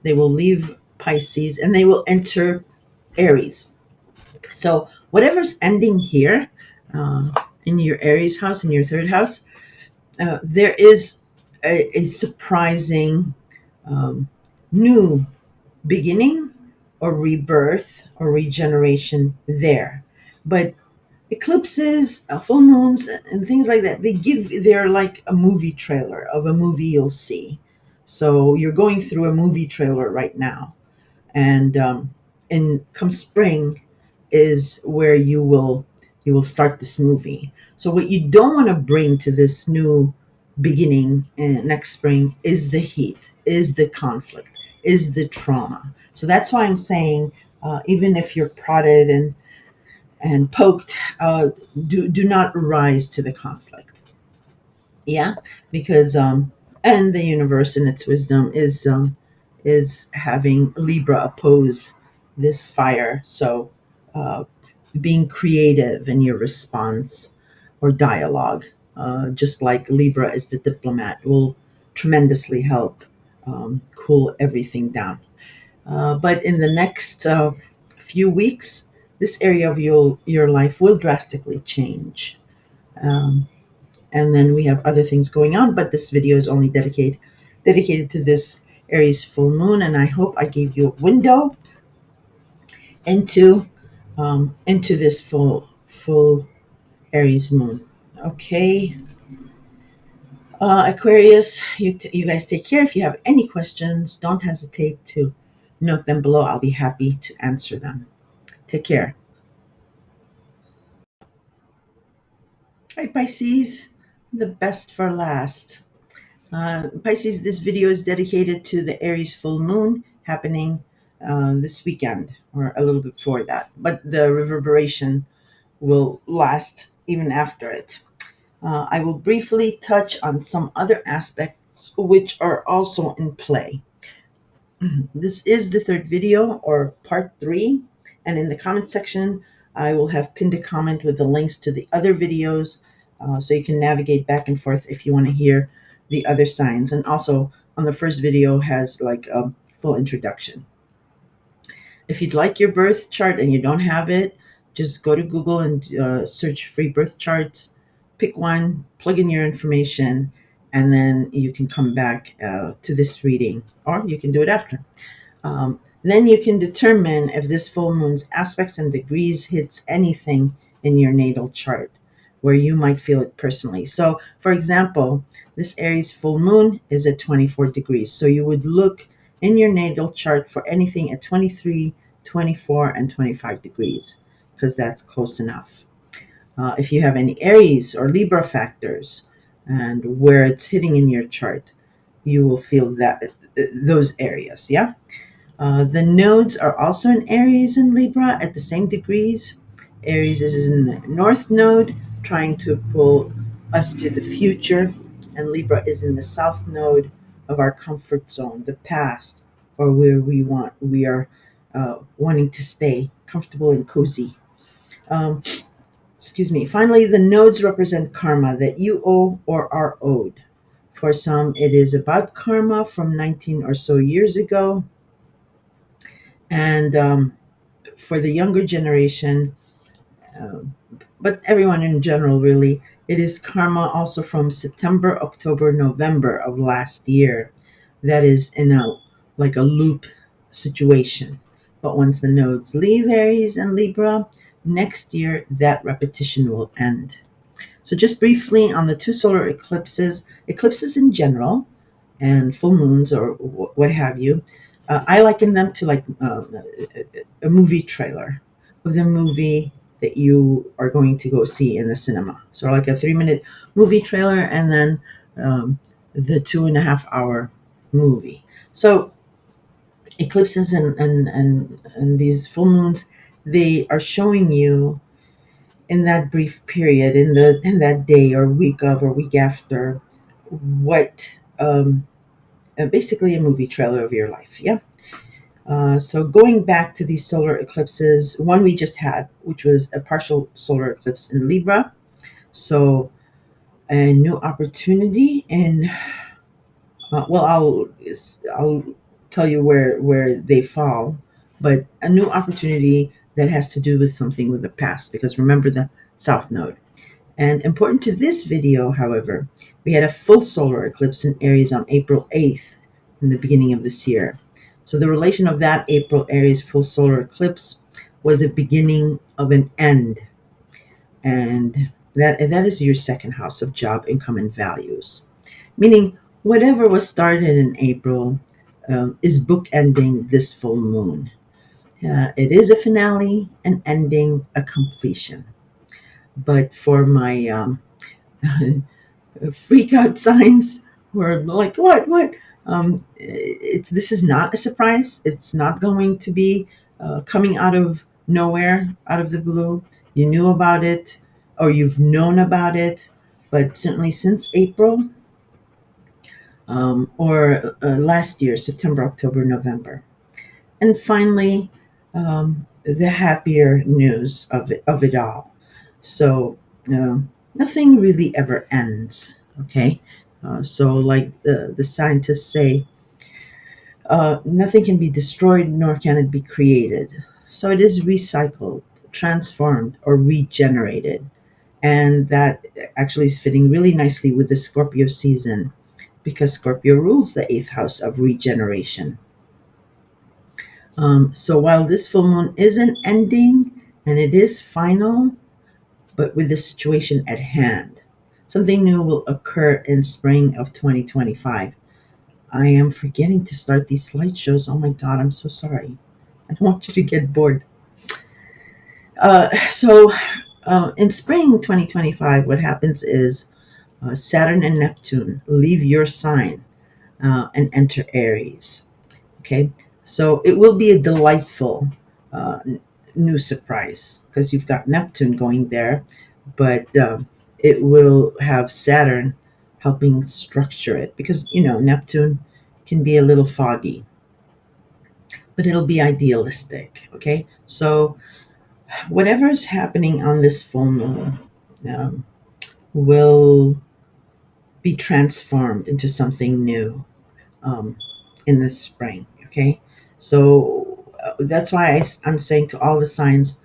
They will leave Pisces and they will enter Aries. So whatever's ending here, uh, in your Aries house, in your third house, there is a surprising new beginning or rebirth or regeneration there. But eclipses, full moons, and things like that, they're like a movie trailer of a movie you'll see. So you're going through a movie trailer right now, and in come spring is where you will start this movie. So what you don't want to bring to this new beginning next spring is the heat. is the conflict, is the trauma. So that's why I'm saying, even if you're prodded and poked, do not rise to the conflict. Yeah, because and the universe in its wisdom is having Libra oppose this fire. So uh, being creative in your response or dialogue, just like Libra is the diplomat, will tremendously help cool everything down. But in the next few weeks, this area of your life will drastically change. Um, and then we have other things going on, but this video is only dedicated to this Aries full moon, and I hope I gave you a window into into this full Aries moon. Okay, Aquarius, you guys take care. If you have any questions, don't hesitate to note them below. I'll be happy to answer them. Take care. Hi, Pisces, the best for last. Pisces, this video is dedicated to the Aries full moon happening this weekend or a little bit before that, but the reverberation will last even after it. I will briefly touch on some other aspects which are also in play. This is the third video or part 3, and in the comment section I will have pinned a comment with the links to the other videos, so you can navigate back and forth if you want to hear the other signs. And also on the first video has like a full introduction. If you'd like your birth chart and you don't have it, just go to Google and search free birth charts, pick one, plug in your information, and then you can come back to this reading, or you can do it after. Then you can determine if this full moon's aspects and degrees hits anything in your natal chart where you might feel it personally. So, for example, this Aries full moon is at 24 degrees. So you would look in your natal chart for anything at 23, 24, and 25 degrees because that's close enough. If you have any Aries or Libra factors and where it's hitting in your chart, you will feel that those areas. Yeah. The nodes are also in Aries and Libra at the same degrees. Aries is in the north node, trying to pull us to the future, and Libra is in the south node of our comfort zone, the past, or where we are wanting to stay comfortable and cozy. Um, excuse me. Finally, the nodes represent karma that you owe or are owed. For some, it is about karma from 19 or so years ago. And for the younger generation, uh, but everyone in general, really, it is karma also from September, October, November of last year that is in a like a loop situation. But once the nodes leave Aries and Libra, next year that repetition will end. So just briefly on the two solar eclipses in general, and full moons or what have you, I liken them to like a movie trailer of the movie that you are going to go see in the cinema. So like a 3-minute movie trailer and then the 2.5 hour movie. So eclipses and these full moons, they are showing you in that brief period, in that day or week of or week after, what basically a movie trailer of your life. Yeah. So going back to these solar eclipses, one we just had, which was a partial solar eclipse in Libra. So a new opportunity in well, I'll tell you where they fall, but a new opportunity that has to do with something with the past, because remember the South Node. And important to this video, however, we had a full solar eclipse in Aries on April 8th in the beginning of this year. So the relation of that April Aries full solar eclipse was a beginning of an end. And that is your second house of job, income, and values. Meaning whatever was started in April is bookending this full moon. It is a finale, an ending, a completion. But for my freak out signs who are like, what? This is not a surprise. It's not going to be coming out of nowhere, out of the blue. You knew about it, or you've known about it, but certainly since April, or last year, September, October, November. And finally, the happier news of it all. So, nothing really ever ends, okay? So, like the scientists say, nothing can be destroyed nor can it be created. So, it is recycled, transformed, or regenerated. And that actually is fitting really nicely with the Scorpio season because Scorpio rules the eighth house of regeneration. So while this full moon is an ending and it is final, but with the situation at hand, something new will occur in spring of 2025. I am forgetting to start these slideshows. Oh my God, I'm so sorry. I don't want you to get bored. In spring 2025, what happens is Saturn and Neptune leave your sign and enter Aries. Okay, so it will be a delightful uh, new surprise because you've got Neptune going there, but it will have Saturn helping structure it because Neptune can be a little foggy, but it'll be idealistic. Okay, so whatever is happening on this full moon um, will be transformed into something new um, in the spring. Okay, so that's why I'm saying to all the signs,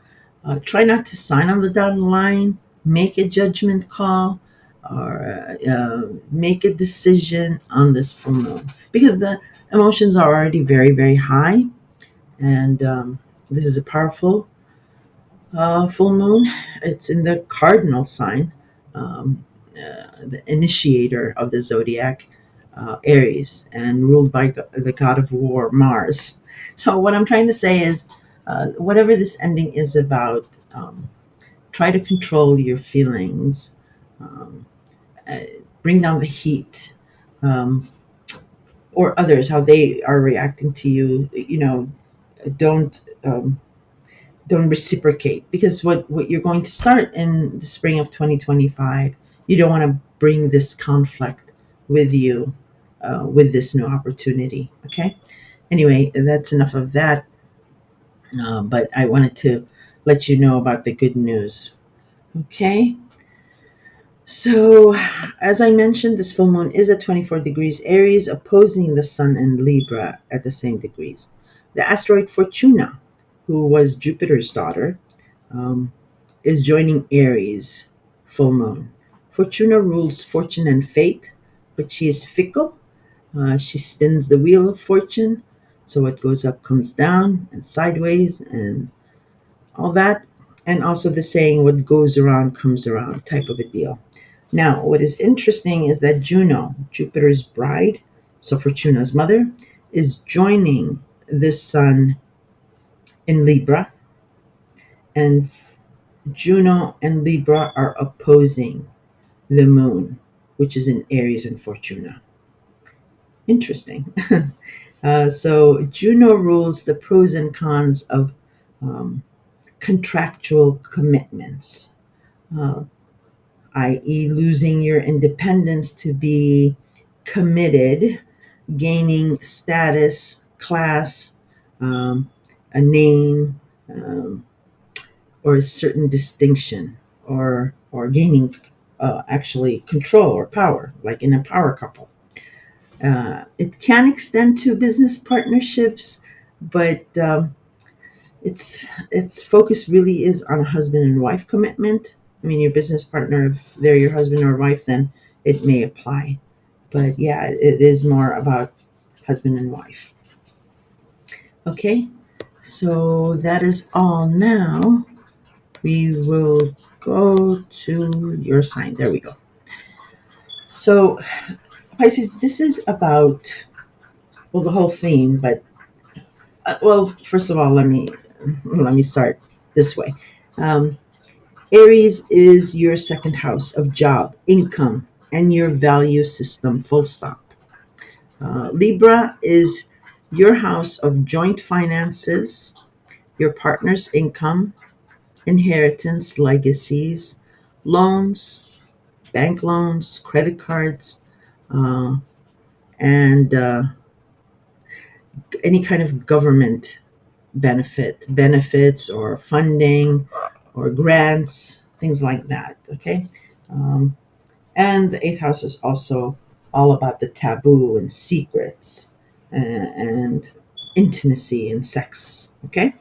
try not to sign on the dotted line, make a judgment call, or make a decision on this full moon because the emotions are already very, very high, and this is a powerful full moon. It's in the cardinal sign, the initiator of the zodiac, Aries, and ruled by the god of war, Mars. So, what I'm trying to say is, whatever this ending is about, try to control your feelings, um, uh, bring down the heat, um, or others, how they are reacting to you. Don't. Don't reciprocate because what you're going to start in the spring of 2025, you don't want to bring this conflict with you with this new opportunity. Okay, anyway, that's enough of that, but I wanted to let you know about the good news. Okay, so as I mentioned, this full moon is at 24 degrees Aries opposing the sun and Libra at the same degrees. The asteroid Fortuna, who was Jupiter's daughter, um, is joining Aries full moon. Fortuna rules fortune and fate, but she is fickle. She spins the wheel of fortune, so what goes up comes down and sideways and all that. And also the saying, what goes around comes around type of a deal. Now, what is interesting is that Juno, Jupiter's bride, so Fortuna's mother, is joining this sun in Libra, and Juno and Libra are opposing the moon, which is in Aries and Fortuna. Interesting. So Juno rules the pros and cons of um, contractual commitments, uh, i.e., losing your independence to be committed, gaining status, class, um, a name, um, or a certain distinction, or gaining actually control or power, like in a power couple. It can extend to business partnerships, but its focus really is on a husband and wife commitment. I mean, your business partner, if they're your husband or wife, then it may apply. But yeah, it is more about husband and wife. Okay, so that is all now. We will go to your sign. There we go. So, Pisces, this is about, well, the whole theme, but well, first of all, let me start this way. Um, Aries is your second house of job, income, and your value system. Full stop. Libra is your house of joint finances, your partner's income, inheritance, legacies, loans, bank loans, credit cards, uh, and any kind of government benefits or funding or grants, things like that. Okay. Um, and the eighth house is also all about the taboo and secrets and intimacy and sex. Okay.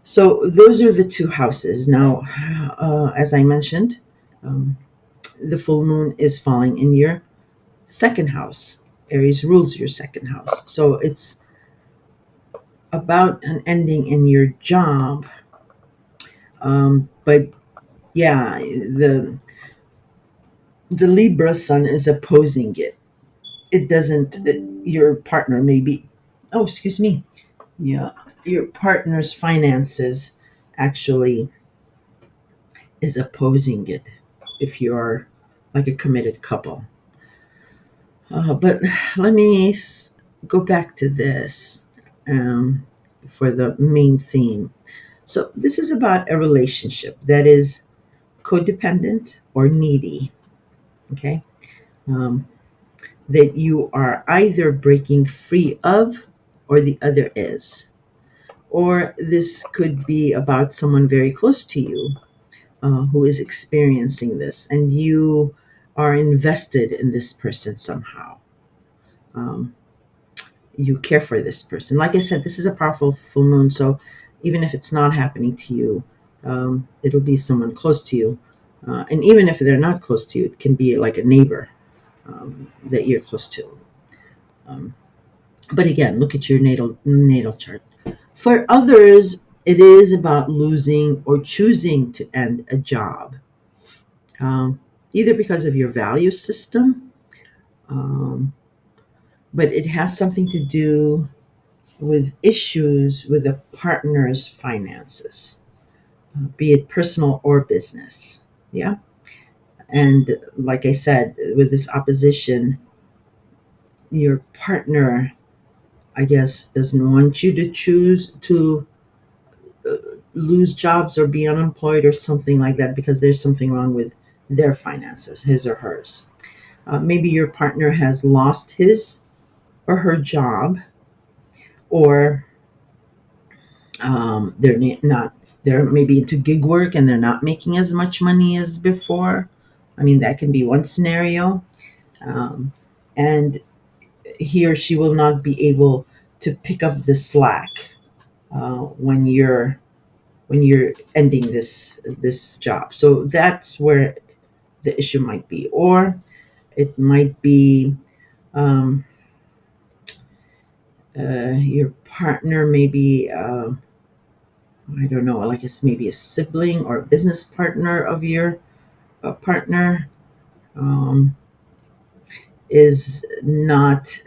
So those are the two houses. Now, as I mentioned, um, the full moon is falling in your second house. Aries rules your second house. So it's about an ending in your job. But yeah, the Libra sun is opposing it. It doesn't, your partner maybe, oh, excuse me. Yeah, your partner's finances actually is opposing it if you're like a committed couple. But let me go back to this um, for the main theme. So, this is about a relationship that is codependent or needy, okay? Um, that you are either breaking free of or the other is. Or this could be about someone very close to you who is experiencing this, and you are invested in this person somehow. Um, you care for this person. Like I said, this is a powerful full moon, so even if it's not happening to you, it'll be someone close to you. And even if they're not close to you, it can be like a neighbor that you're close to. Um, but again, look at your natal chart. For others, it is about losing or choosing to end a job, um, either because of your value system, um, but it has something to do with issues with a partner's finances, be it personal or business. Yeah. And like I said, with this opposition, your partner, I guess, doesn't want you to choose to uh, lose jobs or be unemployed or something like that because there's something wrong with their finances, his or hers. Maybe your partner has lost his or her job, or not, they're maybe into gig work and they're not making as much money as before. I mean, that can be one scenario. And he or she will not be able to pick up the slack when you're ending this job. So that's where the issue might be. Or it might be um, your partner, maybe I don't know, like it's maybe a sibling or a business partner of your partner, um, is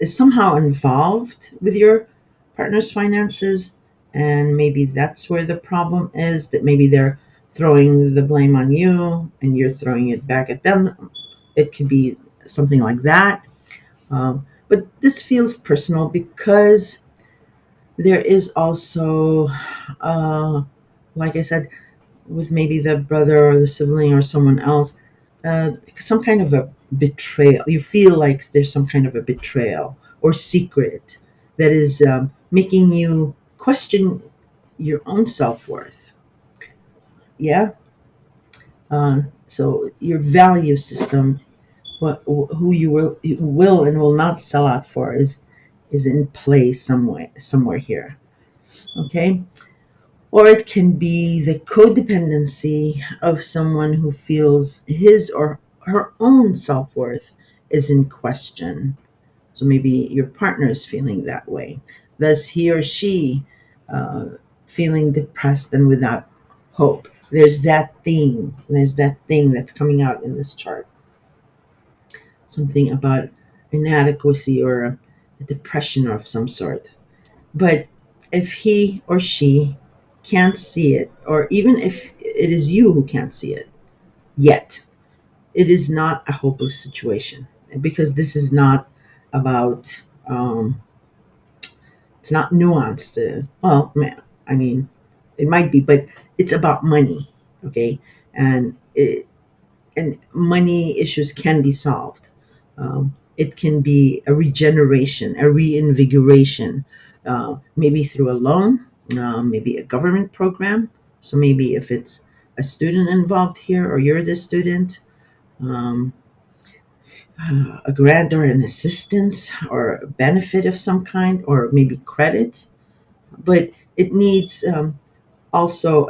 somehow involved with your partner's finances, and maybe that's where the problem is. That maybe they're throwing the blame on you, and you're throwing it back at them. It could be something like that. But this feels personal because there is also, uh, like I said, with maybe the brother or the sibling or someone else, some kind of a betrayal. You feel like there's some kind of a betrayal or secret that is making you question your own self worth. Yeah. So your value system, who you will and will not sell out for, is in play somewhere here. Okay. Or it can be the codependency of someone who feels his or her own self worth is in question. So maybe your partner is feeling that way. Thus, he or she uh, feeling depressed and without hope. There's that theme. There's that thing that's coming out in this chart. Something about inadequacy or a depression of some sort. But if he or she can't see it, or even if it is you who can't see it yet, it is not a hopeless situation because this is not about it's not nuanced. Well, man, I mean, it might be, but it's about money, okay? And and money issues can be solved. It can be a regeneration, a reinvigoration, maybe through a loan, maybe a government program. So maybe if it's a student involved here, or you're the student, um, a grant or an assistance or a benefit of some kind, or maybe credit. But it needs also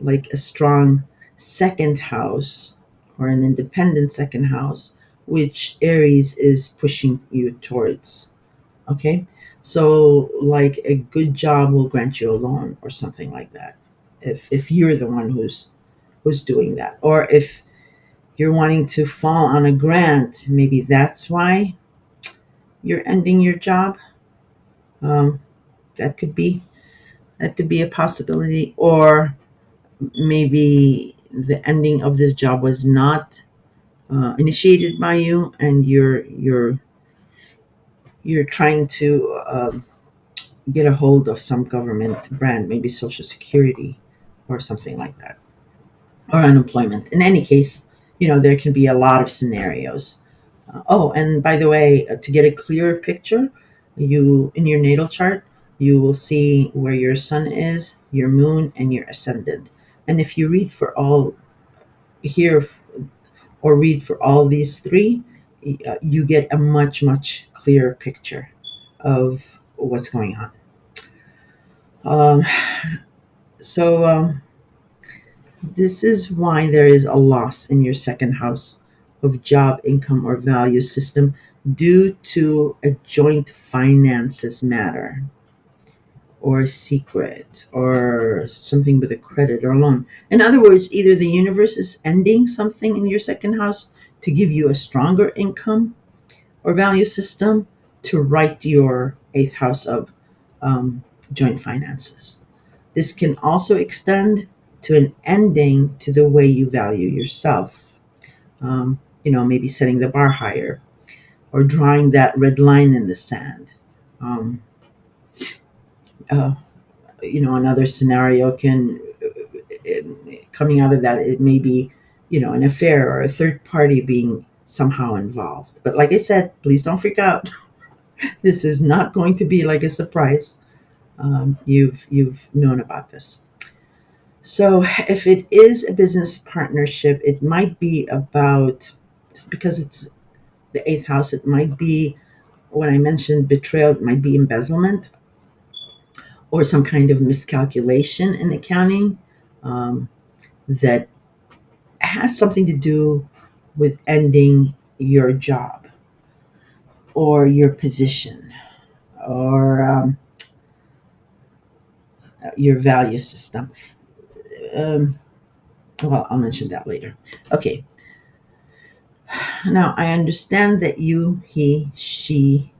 like a strong second house, or an independent second house, which Aries is pushing you towards. Okay, so like a good job will grant you a loan or something like that, if you're the one who's doing that, or if you're wanting to fall on a grant, maybe that's why you're ending your job. um, that could be that could be a possibility. Or maybe the ending of this job was not initiated by you, and you're trying to get a hold of some government brand, maybe Social Security or something like that, or unemployment. In any case, there can be a lot of scenarios. Oh, and by the way, to get a clearer picture, you in your natal chart, you will see where your sun is, your moon, and your ascendant. And if you read for all here, or read for all these three, you get a much clearer picture of what's going on. Um, so this is why there is a loss in your second house of job, income, or value system due to a joint finances matter, or a secret, or something with a credit or loan. In other words, either the universe is ending something in your second house to give you a stronger income or value system, to right your eighth house of joint finances. This can also extend to an ending to the way you value yourself. Maybe setting the bar higher, or drawing that red line in the sand. Um, uh, Another scenario can, coming out of that, it may be, an affair or a third party being somehow involved. But like I said, please don't freak out. This is not going to be like a surprise. You've known about this. So if it is a business partnership, it might be about, because it's the eighth house, it might be, when I mentioned betrayal, it might be embezzlement, or some kind of miscalculation in accounting, um, that has something to do with ending your job, or your position, or your value system. Um, well, I'll mention that later. Okay, now I understand that you, he, she,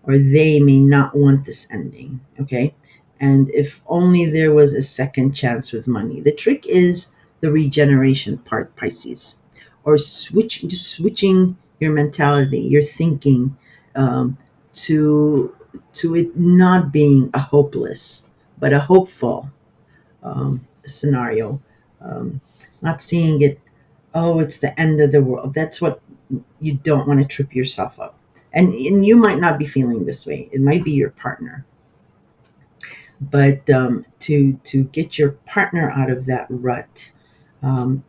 or they may not want this ending, okay? And if only there was a second chance with money. The trick is the regeneration part, Pisces, or just switching your mentality, your thinking, um, to it not being a hopeless, but a hopeful scenario. Not seeing it, oh, it's the end of the world. That's what you don't want to trip yourself up. And you might not be feeling this way. It might be your partner. But to get your partner out of that rut, um,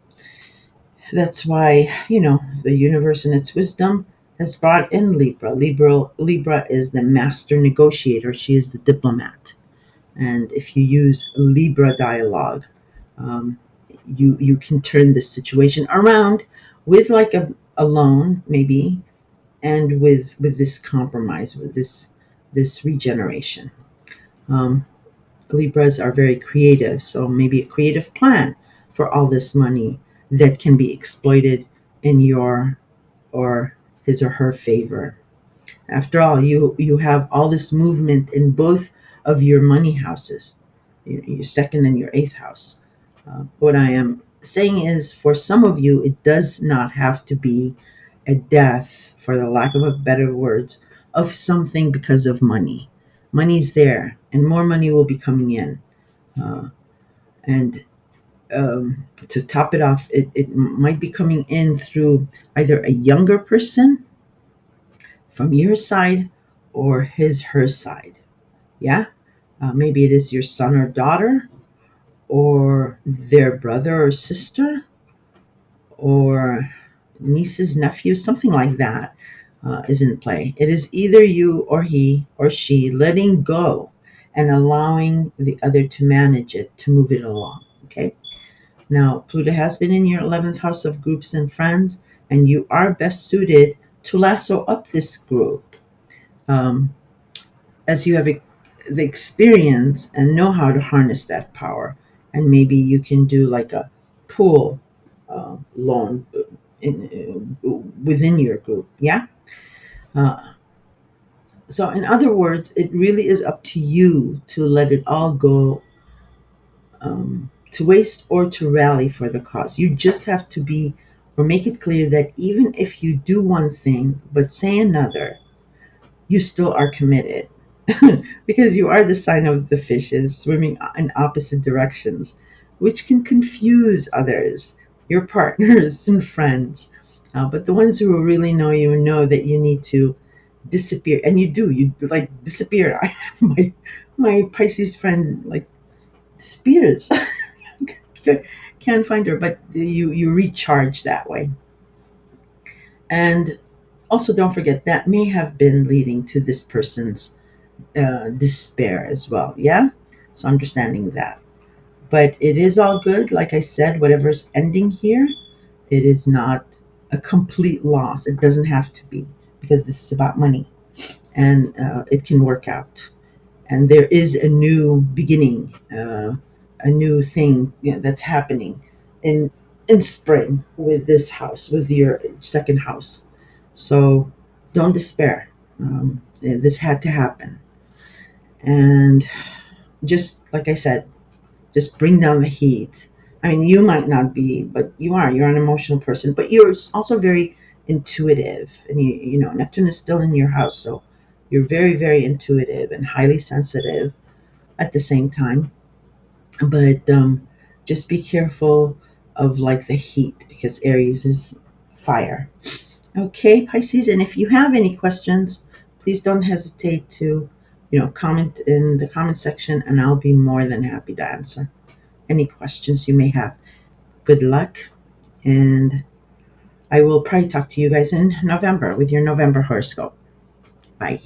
that's why the universe in its wisdom has brought in Libra. Libra is the master negotiator. She is the diplomat. And if you use Libra dialogue, um, you can turn this situation around with like a loan, maybe, and with this compromise, with this regeneration. um, Libras are very creative, so maybe a creative plan for all this money that can be exploited in your, or his or her favor. After all, you have all this movement in both of your money houses, your second and your eighth house. What I am saying is, for some of you, it does not have to be a death, for the lack of a better words, of something because of money. Money's there, and more money will be coming in. And to top it off, it might be coming in through either a younger person from your side or her side. Yeah? Maybe it is your son or daughter, or their brother or sister, or nieces, nephews, something like that is in play. It is either you or he or she letting go and allowing the other to manage it, to move it along. Okay. Now, Pluto has been in your 11th house of groups and friends, and you are best suited to lasso up this group. Um, as you have the experience and know how to harness that power. And maybe you can do like a pool loan within your group. Yeah. Uh, so, in other words, it really is up to you to let it all go, to waste or to rally for the cause. You just have to be or make it clear that even if you do one thing but say another, you still are committed. Because you are the sign of the fishes swimming in opposite directions, which can confuse others, your partners and friends. But the ones who really know you know that you need to disappear, and you do. You like disappear. I have my Pisces friend like disappears. Can't find her, but you recharge that way. And also, don't forget that may have been leading to this person's despair as well. Yeah. So understanding that. But it is all good. Like I said, whatever's ending here, it is not a complete loss. It doesn't have to be, because this is about money, and it can work out. And there is a new beginning, a new thing, that's happening in spring with this house, with your second house. So don't despair. This had to happen, and just like I said, just bring down the heat. I mean, you might not be, but you're an emotional person, but you're also very intuitive, and you know Neptune is still in your house, so you're very, very intuitive and highly sensitive at the same time. But just be careful of like the heat, because Aries is fire. Okay, Pisces, and if you have any questions, please don't hesitate to, comment in the comment section, and I'll be more than happy to answer any questions you may have. Good luck, and I will probably talk to you guys in November with your November horoscope. Bye.